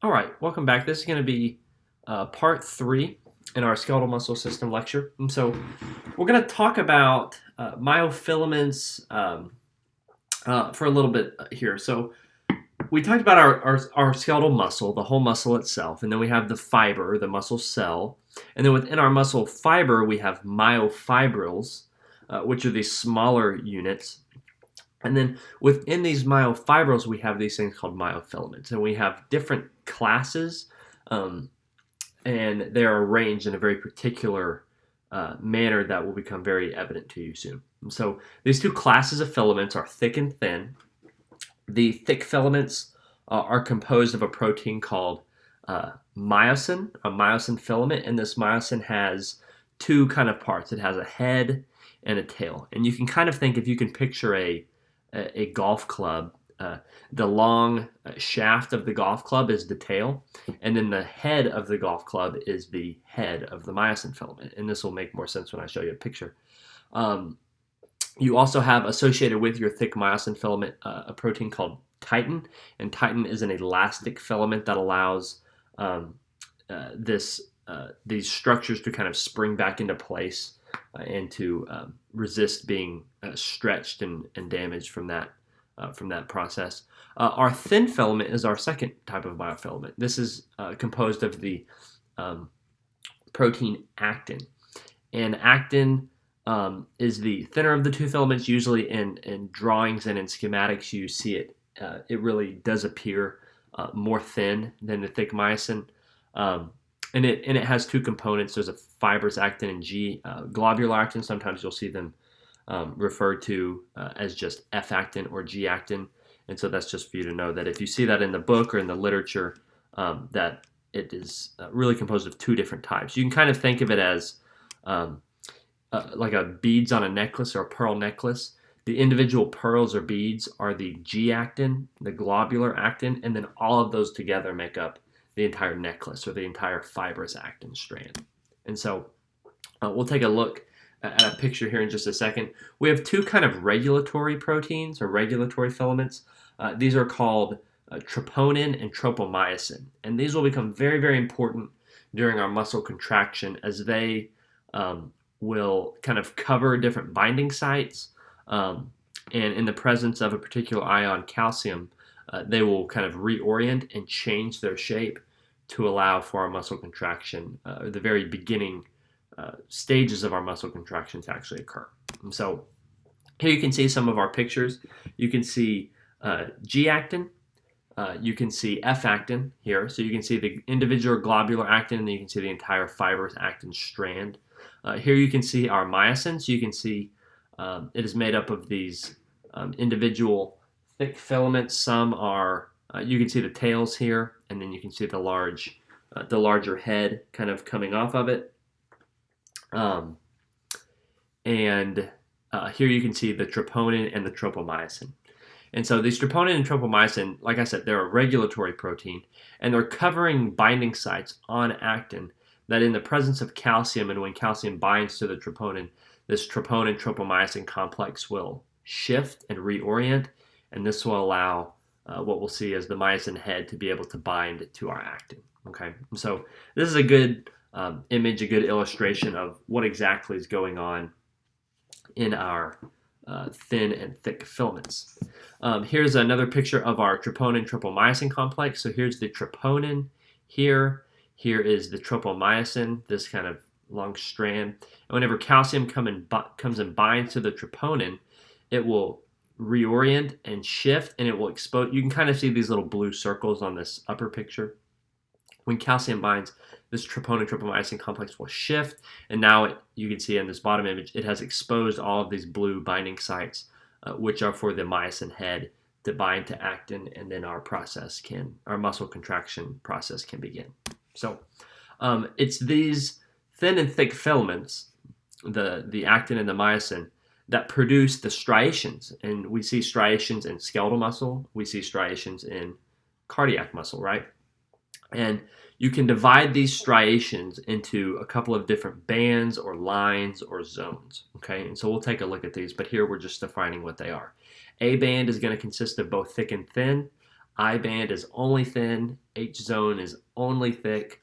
All right, welcome back. This is going to be part three in our skeletal muscle system lecture. And so we're going to talk about myofilaments for a little bit here. So we talked about our skeletal muscle, the whole muscle itself, and then we have the fiber, the muscle cell. And then within our muscle fiber, we have myofibrils, which are these smaller units. And then within these myofibrils, we have these things called myofilaments, and we have different classes, and they're arranged in a very particular manner that will become very evident to you soon. And so these two classes of filaments are thick and thin. The thick filaments are composed of a protein called myosin, a myosin filament, and this myosin has two kind of parts. It has a head and a tail, and you can kind of think, if you can picture a golf club, the long shaft of the golf club is the tail, and then the head of the golf club is the head of the myosin filament. And this will make more sense when I show you a picture. You also have associated with your thick myosin filament a protein called titin, and titin is an elastic filament that allows these structures to kind of spring back into place and to resist being stretched and damaged from that process. Our thin filament is our second type of myofilament. This is composed of the protein actin, and actin is the thinner of the two filaments. Usually in drawings and in schematics, you see it. It really does appear more thin than the thick myosin. And it has two components. There's a fibrous actin and G globular actin. Sometimes you'll see them referred to as just F actin or G actin. And so that's just for you to know that if you see that in the book or in the literature, that it is really composed of two different types. You can kind of think of it as like a beads on a necklace or a pearl necklace. The individual pearls or beads are the G actin, the globular actin, and then all of those together make up the entire necklace or the entire fibrous actin strand. And so we'll take a look at a picture here in just a second. We have two kind of regulatory proteins or regulatory filaments. These are called troponin and tropomyosin. And these will become very, very important during our muscle contraction, as they will kind of cover different binding sites. And in the presence of a particular ion, calcium, they will kind of reorient and change their shape to allow for our muscle contraction, the very beginning stages of our muscle contraction to actually occur. And so here you can see some of our pictures. You can see G actin, you can see F actin here. So you can see the individual globular actin, and then you can see the entire fibrous actin strand. Here you can see our myosin. So you can see it is made up of these individual thick filaments. Some are, you can see the tails here, and then you can see the larger head kind of coming off of it. Here you can see the troponin and the tropomyosin. And so these troponin and tropomyosin, like I said, they're a regulatory protein, and they're covering binding sites on actin that in the presence of calcium, and when calcium binds to the troponin, this troponin-tropomyosin complex will shift and reorient, and this will allow what we'll see as the myosin head to be able to bind to our actin. Okay, so this is a good image, a good illustration of what exactly is going on in our thin and thick filaments. Here's another picture of our troponin-tropomyosin complex. So here's the troponin here. Here is the tropomyosin, this kind of long strand. And whenever calcium comes and binds to the troponin, it will reorient and shift, and it will expose. You can kind of see these little blue circles on this upper picture. When calcium binds, this troponin-tropomyosin complex will shift, and now you can see in this bottom image, it has exposed all of these blue binding sites, which are for the myosin head to bind to actin, and then our muscle contraction process can begin. So it's these thin and thick filaments, the actin and the myosin, that produce the striations. And we see striations in skeletal muscle. We see striations in cardiac muscle, right? And you can divide these striations into a couple of different bands or lines or zones, okay? And so we'll take a look at these, but here we're just defining what they are. A band is going to consist of both thick and thin. I band is only thin. H zone is only thick.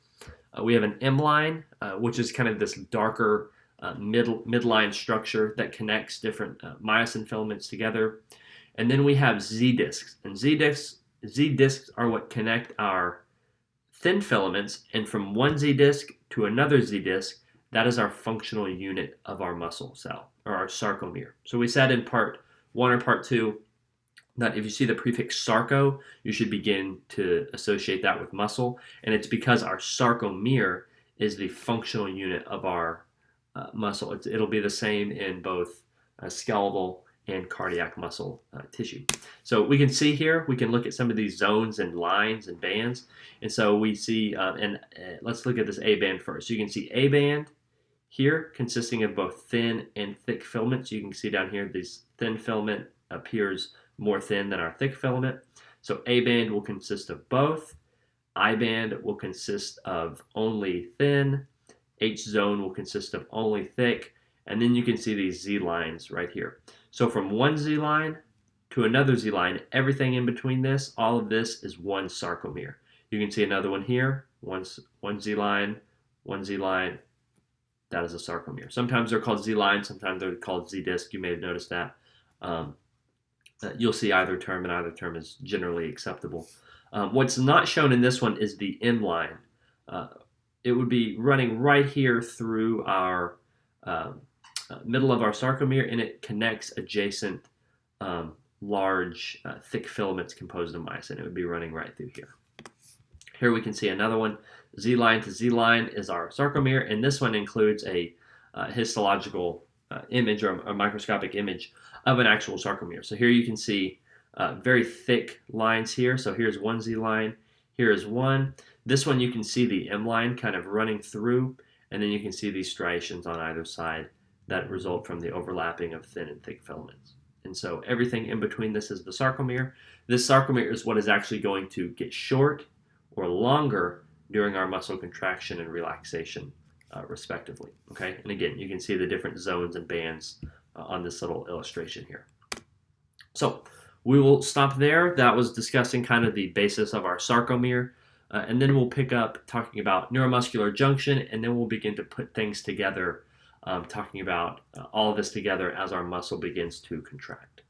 We have an M line, which is kind of this darker midline structure that connects different myosin filaments together. And then we have Z discs, and Z discs are what connect our thin filaments, and from one Z disc to another Z disc, that is our functional unit of our muscle cell, or our sarcomere. So we said in part 1 or part 2 that if you see the prefix sarco, you should begin to associate that with muscle, and it's because our sarcomere is the functional unit of our muscle. It'll be the same in both skeletal and cardiac muscle tissue. So we can see here, we can look at some of these zones and lines and bands. And so we see, let's look at this A band first. So you can see A band here consisting of both thin and thick filaments. You can see down here, this thin filament appears more thin than our thick filament. So A band will consist of both. I band will consist of only thin. H zone will consist of only thick. And then you can see these Z lines right here. So from one Z line to another Z line, everything in between this, all of this is one sarcomere. You can see another one here, one Z line, one Z line. That is a sarcomere. Sometimes they're called Z lines, sometimes they're called Z disc. You may have noticed that. You'll see either term, and either term is generally acceptable. What's not shown in this one is the M line. It would be running right here through our middle of our sarcomere, and it connects adjacent large thick filaments composed of myosin. It would be running right through here. Here we can see another one. Z line to Z line is our sarcomere, and this one includes a histological image, or a microscopic image of an actual sarcomere. So here you can see very thick lines here. So here's one Z line, here is one. This one you can see the M line kind of running through, and then you can see these striations on either side that result from the overlapping of thin and thick filaments. And so everything in between this is the sarcomere. This sarcomere is what is actually going to get short or longer during our muscle contraction and relaxation, respectively. Okay, and again, you can see the different zones and bands on this little illustration here. So we will stop there. That was discussing kind of the basis of our sarcomere, and then we'll pick up talking about neuromuscular junction, and then we'll begin to put things together, talking about all of this together as our muscle begins to contract.